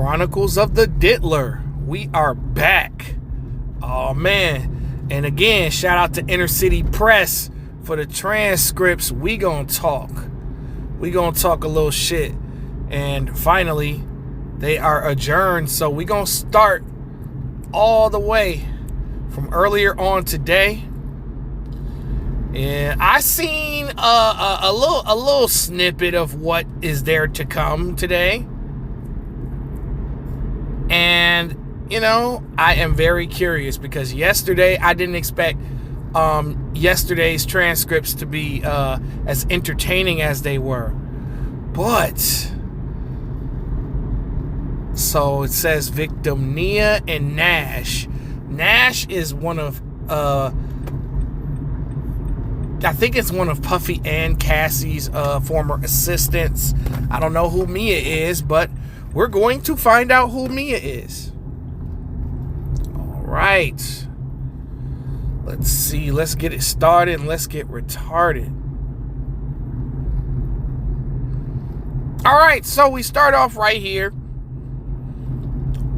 Chronicles of the Diddler. We are back. Oh, man. And again, shout out to Inner City Press for the transcripts. We gonna talk. We gonna talk a little shit. And finally, they are adjourned. So we gonna start all the way from earlier on today. And I seen a little snippet of what is there to come today. And, you know, I am very curious because yesterday I didn't expect yesterday's transcripts to be as entertaining as they were. But, so it says victim Nia and Nash. Nash is one of, I think it's one of Puffy and Cassie's former assistants. I don't know who Mia is, but we're going to find out who Mia is. All right. Let's see. Let's get it started and let's get retarded. All right. So we start off right here.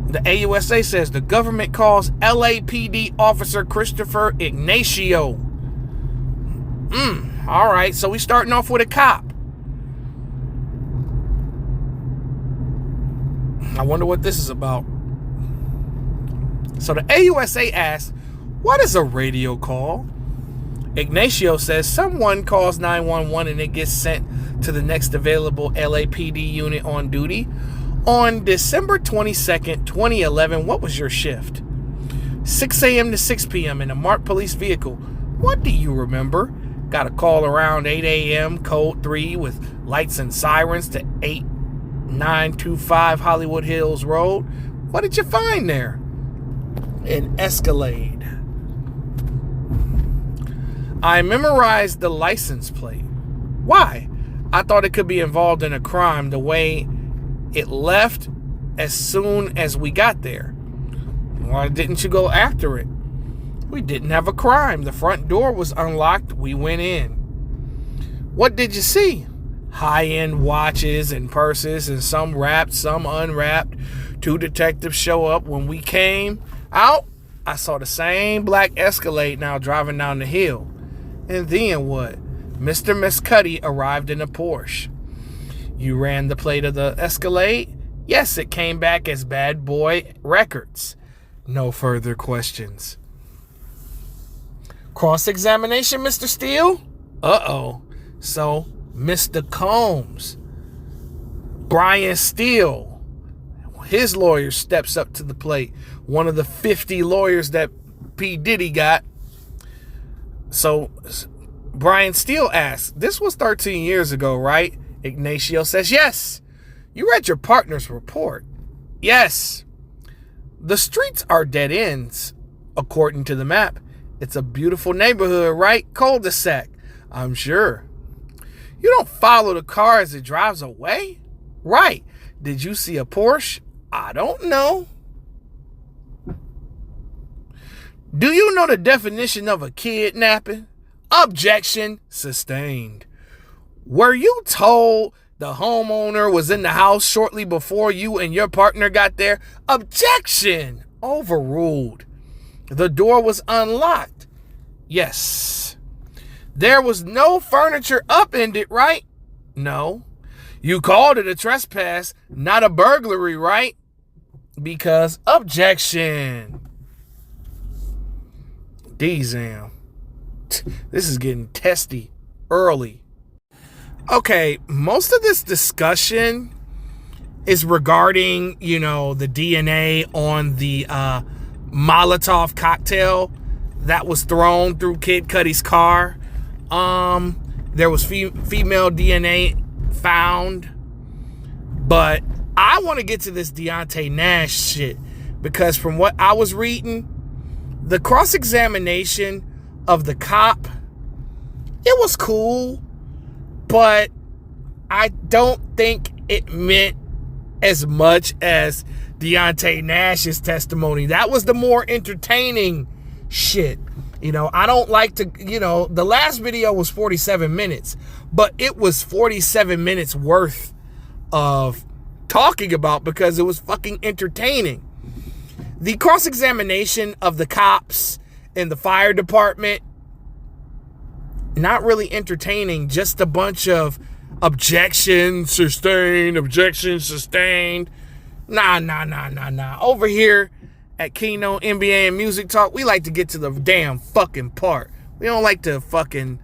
The AUSA says the government calls LAPD officer Christopher Ignacio. All right. So we starting off with a cop. I wonder what this is about. So the AUSA asks, what is a radio call? Ignacio says someone calls 911 and it gets sent to the next available LAPD unit on duty. On December 22nd, 2011, what was your shift? 6 a.m. to 6 p.m. in a marked police vehicle. What do you remember? Got a call around 8 a.m., code 3 with lights and sirens to 8925 Hollywood Hills Road. What did you find there? An Escalade. I memorized the license plate. Why? I thought it could be involved in a crime the way it left as soon as we got there. Why didn't you go after it? We didn't have a crime. The front door was unlocked. We went in. What did you see? High-end watches and purses, and some wrapped, some unwrapped. 2 detectives show up. When we came out, I saw the same black Escalade now driving down the hill. And then what? Mr. Mescuddy arrived in a Porsche. You ran the plate of the Escalade? Yes, it came back as Bad Boy Records. No further questions. Cross-examination, Mr. Steele? Uh-oh. So, Mr. Combs, Brian Steele, his lawyer steps up to the plate. One of the 50 lawyers that P. Diddy got. So, Brian Steele asks, this was 13 years ago, right? Ignacio says, yes. You read your partner's report. Yes. The streets are dead ends, according to the map. It's a beautiful neighborhood, right? Cul-de-sac. I'm sure. You don't follow the car as it drives away? Right. Did you see a Porsche? I don't know. Do you know the definition of a kidnapping? Objection sustained. Were you told the homeowner was in the house shortly before you and your partner got there? Objection overruled. The door was unlocked. Yes. There was no furniture upended, right? No. You called it a trespass, not a burglary, right? Because objection. D-Zam. This is getting testy early. Okay, most of this discussion is regarding, you know, the DNA on the Molotov cocktail that was thrown through Kid Cudi's car. There was female DNA found, but I want to get to this Deontay Nash shit because from what I was reading, the cross-examination of the cop, it was cool, but I don't think it meant as much as Deontay Nash's testimony. That was the more entertaining shit. You know, I don't like to, you know, the last video was 47 minutes, but it was 47 minutes worth of talking about because it was fucking entertaining. The cross-examination of the cops in the fire department, not really entertaining, just a bunch of objection sustained. Nah. Over here at Keynote NBA and Music Talk, we like to get to the damn fucking part. We don't like to fucking,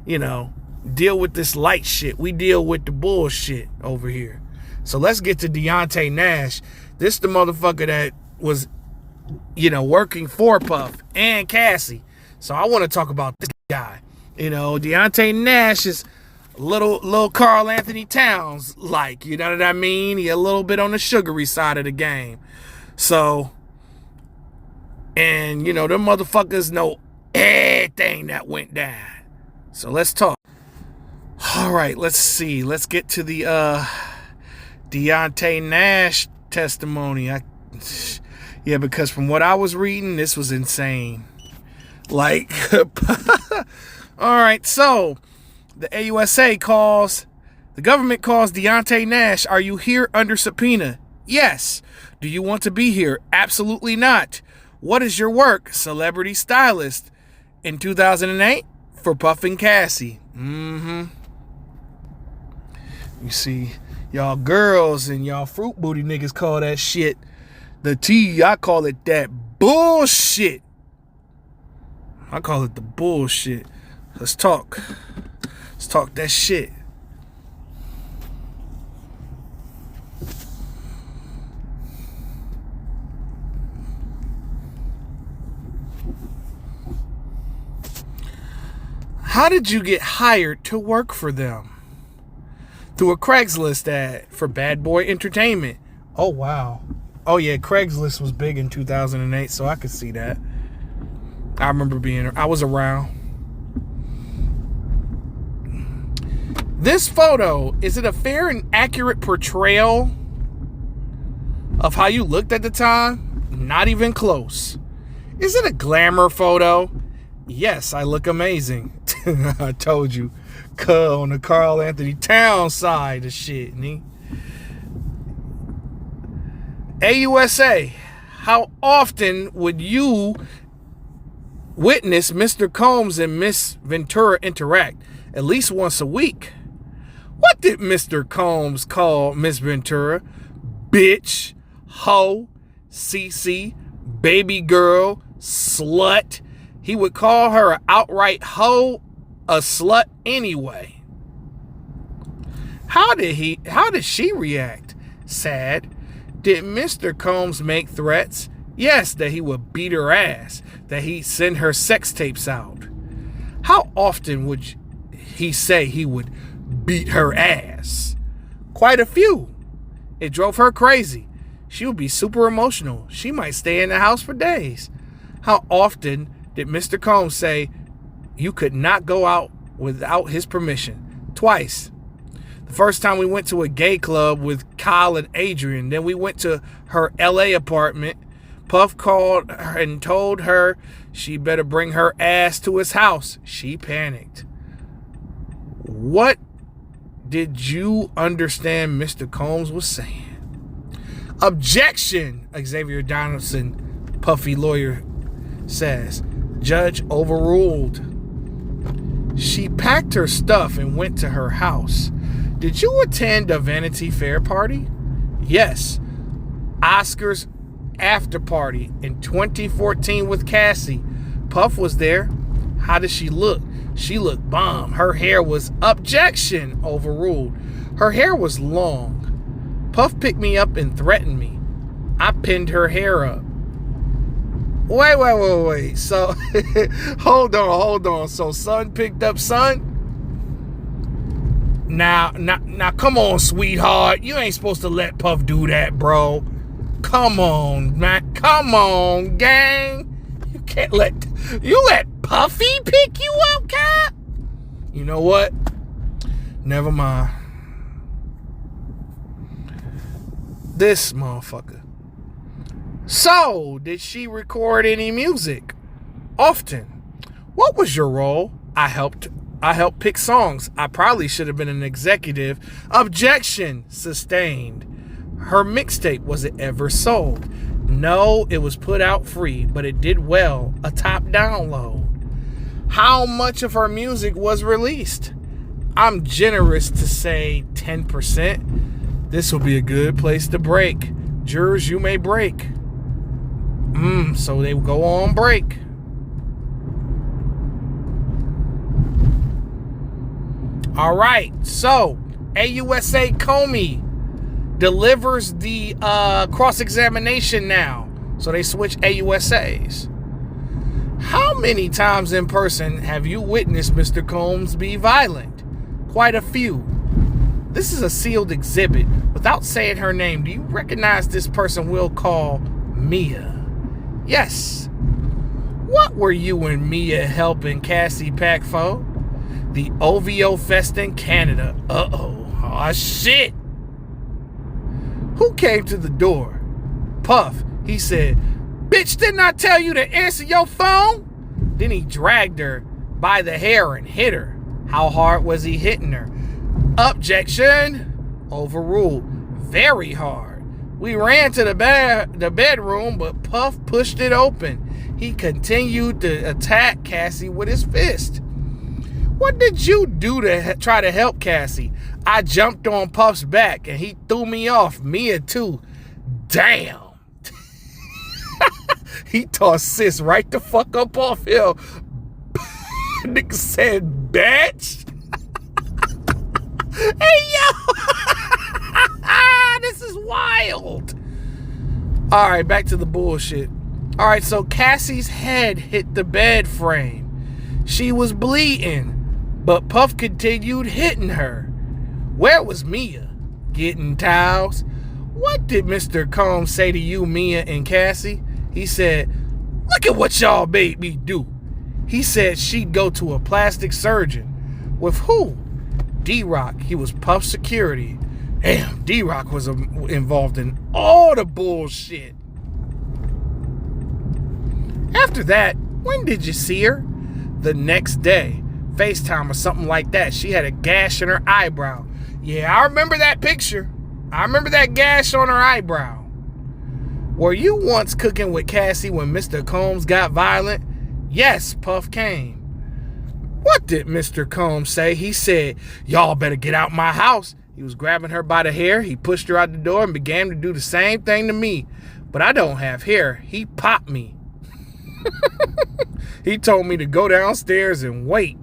deal with this light shit. We deal with the bullshit over here. So let's get to Deontay Nash. This the motherfucker that was, working for Puff and Cassie. So I want to talk about this guy. Deontay Nash is little Carl Anthony Towns like, you know what I mean? He a little bit on the sugary side of the game. So, and them motherfuckers know everything that went down. So let's talk. All right, let's see. Let's get to the Deontay Nash testimony. Because from what I was reading, this was insane. Like, all right, so the the government calls Deontay Nash. Are you here under subpoena? Yes. Do you want to be here? Absolutely not. What is your work? Celebrity stylist. In 2008 for Puff and Cassie. You see, y'all girls and y'all fruit booty niggas call that shit the tea. I call it that bullshit. I call it the bullshit. Let's talk. Let's talk that shit. How did you get hired to work for them? Through a Craigslist ad for Bad Boy Entertainment. Oh, wow. Oh, yeah, Craigslist was big in 2008, so I could see that. I remember I was around. This photo, is it a fair and accurate portrayal of how you looked at the time? Not even close. Is it a glamour photo? Yes, I look amazing. I told you. On the Carl Anthony Towns side of shit. AUSA, how often would you witness Mr. Combs and Miss Ventura interact? At least once a week. What did Mr. Combs call Miss Ventura? Bitch, hoe, CC, baby girl, slut. He would call her an outright hoe, a slut anyway. How did she react? Sad. Did Mr. Combs make threats? Yes, that he would beat her ass, that he'd send her sex tapes out. How often would he say he would beat her ass? Quite a few. It drove her crazy. She would be super emotional. She might stay in the house for days. How often did Mr. Combs say you could not go out without his permission? Twice. The first time we went to a gay club with Kyle and Adrian. Then we went to her LA apartment. Puff called her and told her she better bring her ass to his house. She panicked. What did you understand Mr. Combs was saying? Objection, Xavier Donaldson, Puffy lawyer, says. Judge overruled. She packed her stuff and went to her house. Did you attend a Vanity Fair party? Yes. Oscars after party in 2014 with Cassie. Puff was there. How did she look? She looked bomb. Her hair was objection overruled. Her hair was long. Puff picked me up and threatened me. I pinned her hair up. Wait. So, hold on. So, son picked up son? Now, come on, sweetheart. You ain't supposed to let Puff do that, bro. Come on, man. Come on, gang. You let Puffy pick you up, Cap? You know what? Never mind. This motherfucker. So, did she record any music? Often. What was your role? I helped pick songs. I probably should have been an executive. Objection sustained. Her mixtape, was it ever sold? No, it was put out free, but it did well, a top download. How much of her music was released? I'm generous to say 10%. This will be a good place to break. Jurors, you may break. So they go on break. All right, so AUSA Comey delivers the cross-examination now. So they switch AUSAs. How many times in person have you witnessed Mr. Combs be violent? Quite a few. This is a sealed exhibit. Without saying her name, do you recognize this person we'll call Mia? Yes. What were you and Mia helping Cassie pack for? The OVO Fest in Canada. Oh shit. Who came to the door? Puff. He said, "Bitch, didn't I tell you to answer your phone?" Then he dragged her by the hair and hit her. How hard was he hitting her? Objection. Overruled. Very hard. We ran to the bedroom, but Puff pushed it open. He continued to attack Cassie with his fist. What did you do to try to help Cassie? I jumped on Puff's back and he threw me off. Mia too. Damn. He tossed sis right the fuck up off him. Nigga said, bitch. Hey, yo. This is wild. All right, back to the bullshit. All right, so Cassie's head hit the bed frame. She was bleeding, but Puff continued hitting her. Where was Mia? Getting towels? What did Mr. Combs say to you, Mia and Cassie? He said, look at what y'all made me do. He said she'd go to a plastic surgeon. With who? D-Rock. He was Puff's security. Damn, D-Rock was involved in all the bullshit. After that, when did you see her? The next day. FaceTime or something like that. She had a gash in her eyebrow. Yeah, I remember that picture. I remember that gash on her eyebrow. Were you once cooking with Cassie when Mr. Combs got violent? Yes, Puff came. What did Mr. Combs say? He said, y'all better get out my house. He was grabbing her by the hair. He pushed her out the door and began to do the same thing to me. But I don't have hair. He popped me. He told me to go downstairs and wait.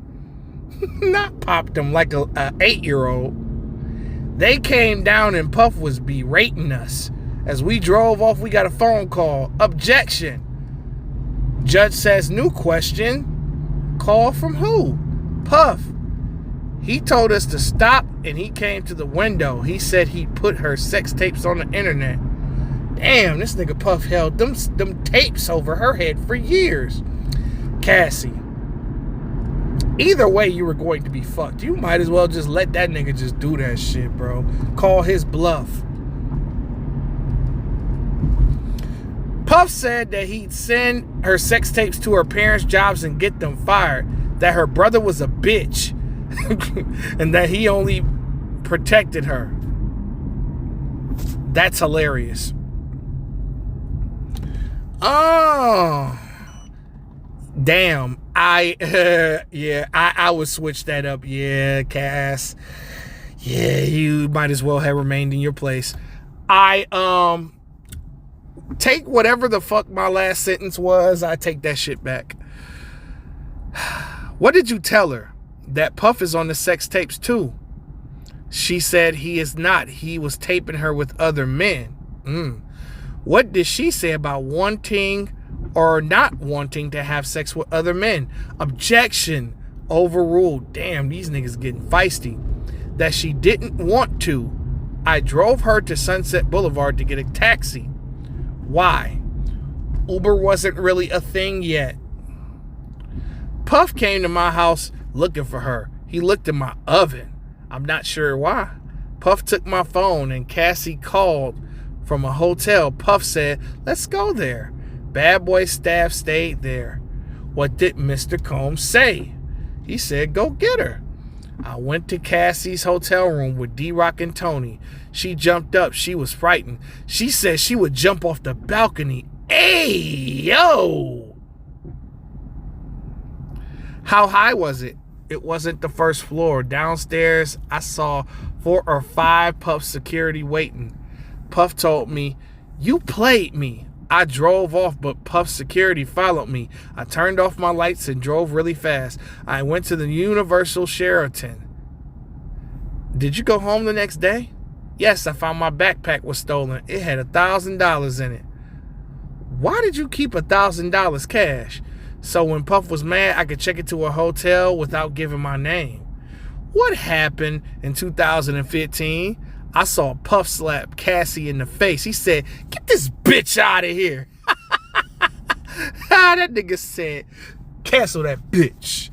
Not popped him like a 8-year-old. They came down and Puff was berating us. As we drove off, we got a phone call. Objection. Judge says, new question. Call from who? Puff. He told us to stop and he came to the window. He said he'd put her sex tapes on the internet. Damn, this nigga Puff held them tapes over her head for years. Cassie. Either way, you were going to be fucked. You might as well just let that nigga just do that shit, bro. Call his bluff. Puff said that he'd send her sex tapes to her parents' jobs and get them fired. That her brother was a bitch. And that he only protected her. That's hilarious. Oh. Damn. I would switch that up. Yeah, Cass. Yeah, you might as well have remained in your place. Take whatever the fuck my last sentence was. I take that shit back. What did you tell her? That Puff is on the sex tapes too. She said he is not. He was taping her with other men. What did she say about wanting or not wanting to have sex with other men? Objection. Overruled. Damn, these niggas getting feisty. That she didn't want to. I drove her to Sunset Boulevard to get a taxi. Why? Uber wasn't really a thing yet. Puff came to my house looking for her. He looked in my oven. I'm not sure why. Puff took my phone and Cassie called from a hotel. Puff said, let's go there. Bad Boy staff stayed there. What did Mr. Combs say? He said, go get her. I went to Cassie's hotel room with D-Rock and Tony. She jumped up. She was frightened. She said she would jump off the balcony. Hey, yo! How high was it? It wasn't the first floor. Downstairs, I saw 4 or 5 Puff security waiting. Puff told me, "You played me." I drove off, but Puff security followed me. I turned off my lights and drove really fast. I went to the Universal Sheraton. Did you go home the next day? Yes, I found my backpack was stolen. It had $1,000 in it. Why did you keep $1,000 cash? So when Puff was mad, I could check it to a hotel without giving my name. What happened in 2015? I saw Puff slap Cassie in the face. He said, "Get this bitch out of here." That nigga said, "Cancel that bitch.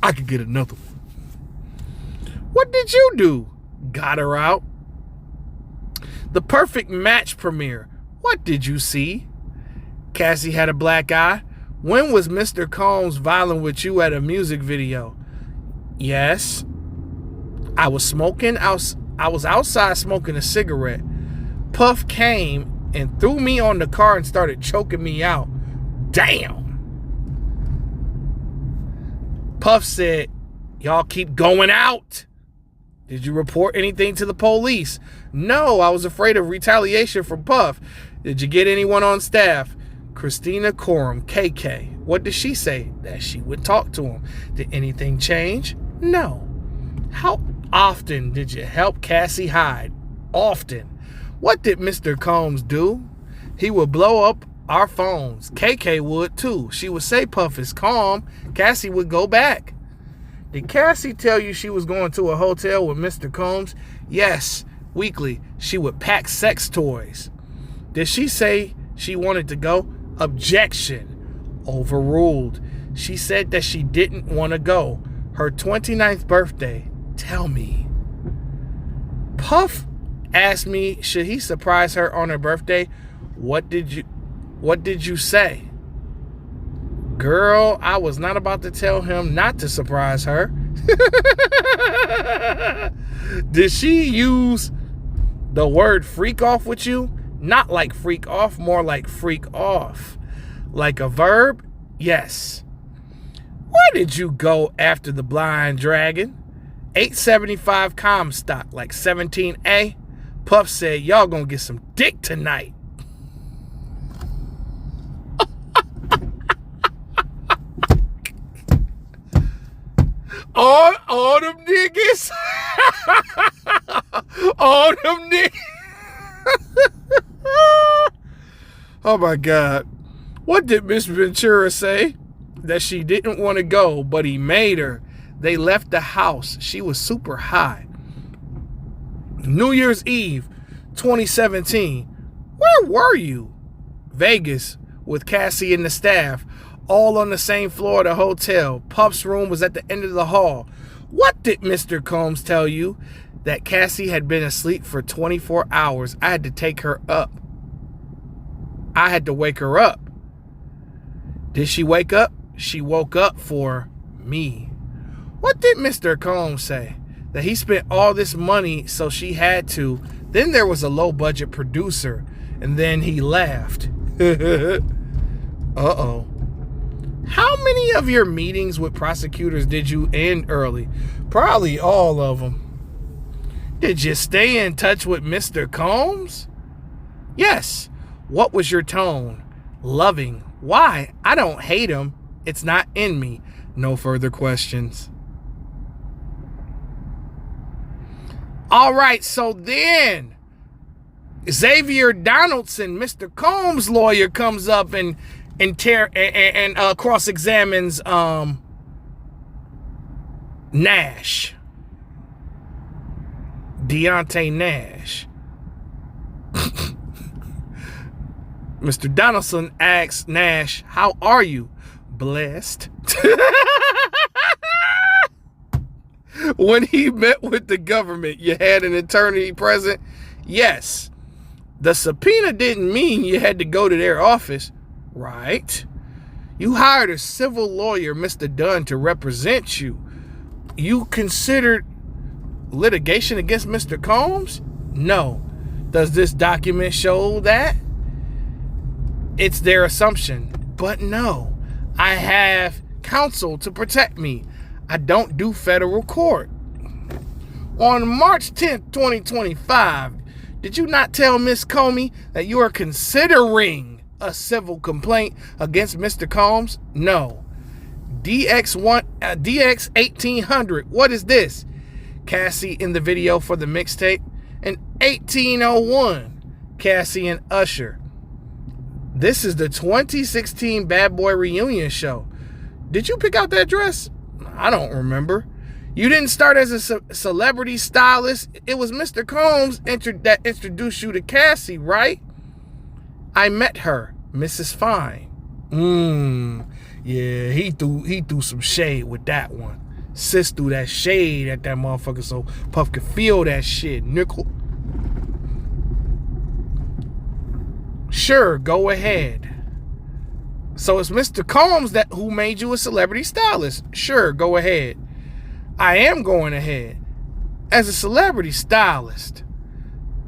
I could get another one." What did you do? Got her out. The Perfect Match premiere. What did you see? Cassie had a black eye. When was Mr. Combs violent with you at a music video? Yes. I was outside smoking a cigarette. Puff came and threw me on the car and started choking me out. Damn. Puff said, "Y'all keep going out." Did you report anything to the police? No, I was afraid of retaliation from Puff. Did you get anyone on staff? Christina Coram, KK. What did she say? That she would talk to him. Did anything change? No. How often did you help Cassie hide? Often. What did Mr. Combs do? He would blow up our phones. KK would too. She would say Puff is calm. Cassie would go back. Did Cassie tell you she was going to a hotel with Mr. Combs? Yes. Weekly. She would pack sex toys. Did she say she wanted to go? Objection. Overruled. She said that she didn't want to go. Her 29th birthday. Tell me. Puff asked me, should he surprise her on her birthday? What did you say? Girl, I was not about to tell him not to surprise her. Did she use the word freak off with you? Not like freak off, more like freak off. Like a verb? Yes. Where did you go after the blind dragon? 875 Comstock, like 17A. Puff said, y'all gonna get some dick tonight. all them niggas. All them niggas. Oh my God. What did Miss Ventura say? That she didn't want to go, but he made her. They left the house. She was super high. New Year's Eve, 2017. Where were you? Vegas, with Cassie and the staff, all on the same floor of the hotel. Puff's room was at the end of the hall. What did Mr. Combs tell you? That Cassie had been asleep for 24 hours. I had to take her up. I had to wake her up. Did she wake up? She woke up for me. What did Mr. Combs say? That he spent all this money, so she had to. Then there was a low-budget producer, and then he laughed. Uh-oh. How many of your meetings with prosecutors did you end early? Probably all of them. Did you stay in touch with Mr. Combs? Yes. What was your tone? Loving. Why? I don't hate him. It's not in me. No further questions. All right, so then Xavier Donaldson, Mr. Combs' lawyer, comes up and cross-examines Nash. Deontay Nash. Mr. Donaldson asks Nash, how are you? Blessed. When he met with the government, you had an attorney present? Yes. The subpoena didn't mean you had to go to their office. Right. You hired a civil lawyer, Mr. Dunn, to represent you. You considered litigation against Mr. Combs? No. Does this document show that? It's their assumption. But no. I have counsel to protect me. I don't do federal court. On March 10th, 2025, did you not tell Miss Comey that you are considering a civil complaint against Mr. Combs? No. DX 1800. What is this? Cassie in the video for the mixtape. And 1801. Cassie and Usher. This is the 2016 Bad Boy reunion show. Did you pick out that dress? I don't remember. You didn't start as a celebrity stylist. It was Mr. Combs that introduced you to Cassie, right? I met her, Mrs. Fine. Yeah, he threw some shade with that one. Sis threw that shade at that motherfucker so Puff could feel that shit, nickel. Sure, go ahead. So it's Mr. Combs who made you a celebrity stylist. Sure, go ahead. I am going ahead. As a celebrity stylist,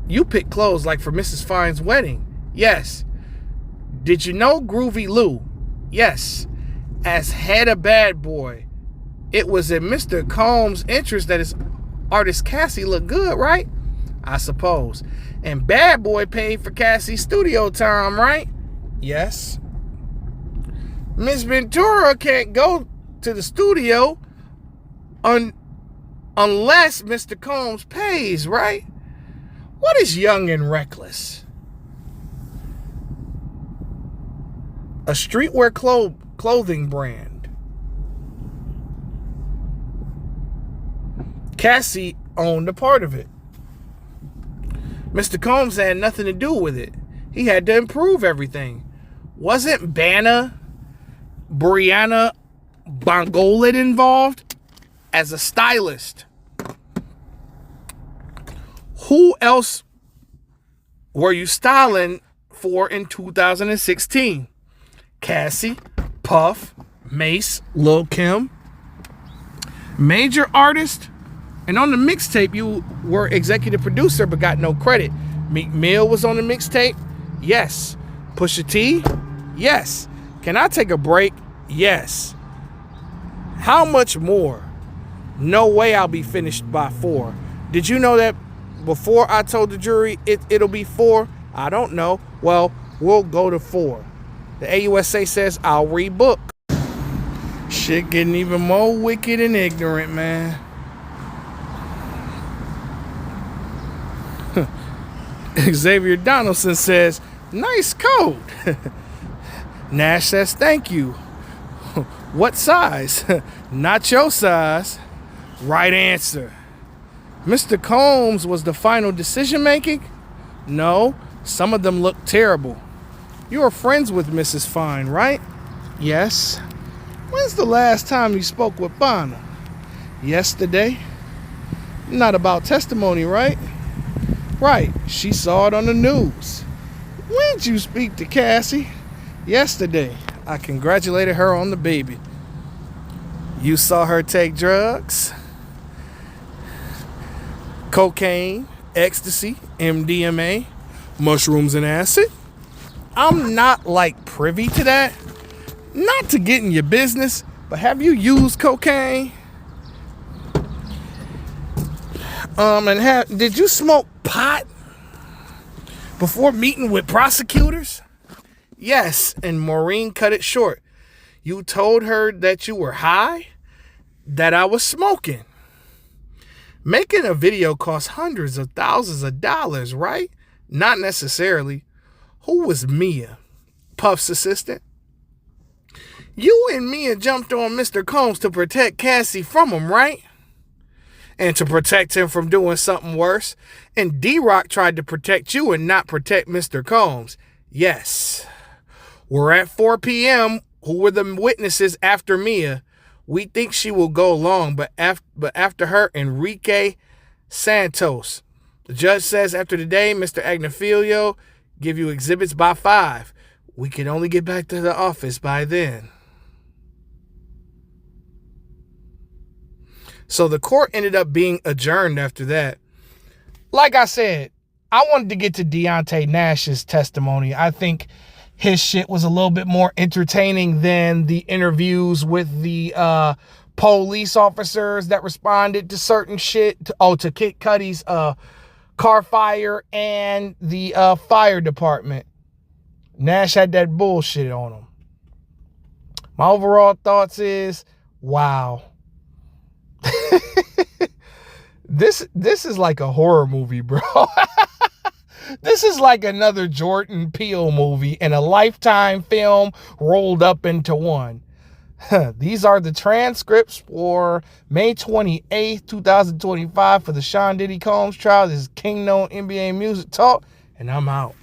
you pick clothes like for Mrs. Fine's wedding. Yes. Did you know Groovy Lou? Yes. As head of Bad Boy, it was in Mr. Combs' interest that his artist Cassie looked good, right? I suppose. And Bad Boy paid for Cassie's studio time, right? Yes. Miss Ventura can't go to the studio unless Mr. Combs pays, right? What is Young and Reckless? A streetwear clothing brand. Cassie owned a part of it. Mr. Combs had nothing to do with it. He had to improve everything. Wasn't Brianna Bongolet involved as a stylist? Who else were you styling for in 2016? Cassie, Puff, Mace, Lil' Kim. Major artist? And on the mixtape, you were executive producer but got no credit. Meek Mill was on the mixtape? Yes. Pusha T? Yes. Can I take a break? Yes. How much more? No way I'll be finished by 4. Did you know that before I told the jury it'll be 4? I don't know. Well, we'll go to 4. The AUSA says I'll rebook. Shit getting even more wicked and ignorant, man. Xavier Donaldson says, nice coat. Nash says, thank you. What size? Not your size. Right answer. Mr. Combs was the final decision making? No, some of them look terrible. You are friends with Mrs. Fine, right? Yes. When's the last time you spoke with Bonner? Yesterday. Not about testimony, right? Right, she saw it on the news. When'd you speak to Cassie? Yesterday. I congratulated her on the baby. You saw her take drugs? Cocaine, ecstasy, MDMA, mushrooms and acid? I'm not like privy to that. Not to get in your business, but have you used cocaine? Did you smoke pot before meeting with prosecutors? Yes, and Maureen cut it short. You told her that you were high? That I was smoking. Making a video costs hundreds of thousands of dollars, right? Not necessarily. Who was Mia? Puff's assistant? You and Mia jumped on Mr. Combs to protect Cassie from him, right? And to protect him from doing something worse. And D-Rock tried to protect you and not protect Mr. Combs. Yes. We're at 4 p.m. Who were the witnesses after Mia? We think she will go along, but after her, Enrique Santos. The judge says after today, Mr. Agnifilio, give you exhibits by 5. We can only get back to the office by then. So the court ended up being adjourned after that. Like I said, I wanted to get to Deontay Nash's testimony. I think his shit was a little bit more entertaining than the interviews with the police officers that responded to certain shit. To Kid Cudi's car fire and the fire department. Nash had that bullshit on him. My overall thoughts is, wow. This is like a horror movie, bro. This is like another Jordan Peele movie and a Lifetime film rolled up into one. These are the transcripts for May 28th, 2025 for the Sean Diddy Combs trial. This is King Known NBA Music Talk, and I'm out.